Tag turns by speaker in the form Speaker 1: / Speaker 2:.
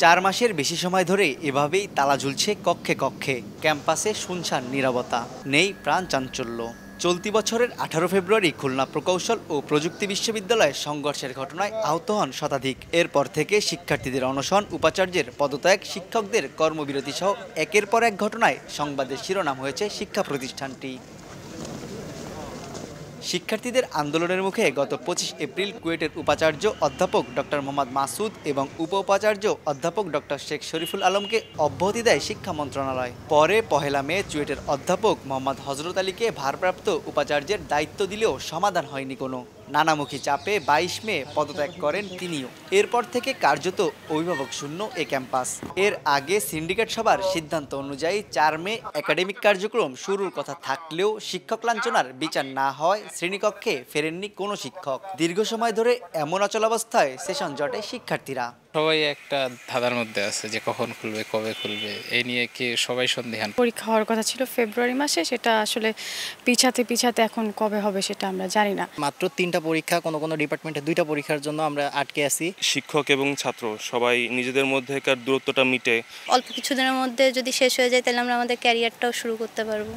Speaker 1: 4 মাসের বেশি সময় ধরে এভাবেই তালা ঝুলছে কক্ষে কক্ষে। ক্যাম্পাসে শুনশান নীরবতা, নেই প্রাণ চাঞ্চল্য। চলতি বছরের 18 ফেব্রুয়ারি খুলনা প্রকৌশল ও প্রযুক্তি বিশ্ববিদ্যালয়ে সংঘর্ষের ঘটনায় আহত হন শতাধিক। এরপর থেকে শিক্ষার্থীদের অনশন, উপাচার্যের পদত্যাগ, শিক্ষকদের কর্মবিরতি সহ একের পর এক ঘটনায় সংবাদের শিরোনাম হয়েছে শিক্ষা প্রতিষ্ঠানটি। শিক্ষার্থীদের আন্দোলনের মুখে গত 25 এপ্রিল কুয়েটের উপাচার্য অধ্যাপক ডক্টর মোহাম্মদ মাসুদ এবং উপ উপাচার্য অধ্যাপক ডক্টর শেখ শরীফুল আলমকে অব্যাহতি দেয় শিক্ষা মন্ত্রণালয়। পরে 1 মে চুয়েটের অধ্যাপক মোহাম্মদ হজরত আলীকে ভারপ্রাপ্ত উপাচার্যের দায়িত্ব দিলেও সমাধান হয়নি কোনো। নানামুখী চাপে 22 মে পদত্যাগ করেন তিনিও। এরপর থেকে কার্যত অভিভাবক শূন্য এ ক্যাম্পাস। এর আগে সিন্ডিকেট সভার সিদ্ধান্ত অনুযায়ী 4 মে একাডেমিক কার্যক্রম শুরুর কথা থাকলেও শিক্ষক লাঞ্ছনার বিচার না হয় শ্রেণীকক্ষে ফেরেননি কোনো শিক্ষক। দীর্ঘ সময় ধরে এমন অচলাবস্থায় সেশন জটে শিক্ষার্থীরা।
Speaker 2: সবাই একটা ধাঁধার মধ্যে আছে যে কখন খুলবে, কবে খুলবে, এই নিয়ে কি সবাই সন্দিহান।
Speaker 3: পরীক্ষা হওয়ার কথা ছিল ফেব্রুয়ারি মাসে, সেটা আসলে পিছাতে পিছাতে এখন কবে হবে সেটা আমরা জানি না।
Speaker 4: মাত্র 3টা পরীক্ষা, কোনো ডিপার্টমেন্টে 2টা পরীক্ষার জন্য আমরা আটকে আছি।
Speaker 5: শিক্ষক এবং ছাত্র সবাই নিজেদের মধ্যেকার দূরত্বটা মিটে
Speaker 6: অল্প কিছুদিনের মধ্যে যদি শেষ হয়ে যায় তাহলে আমরা আমাদের ক্যারিয়ারটাও শুরু করতে পারবো।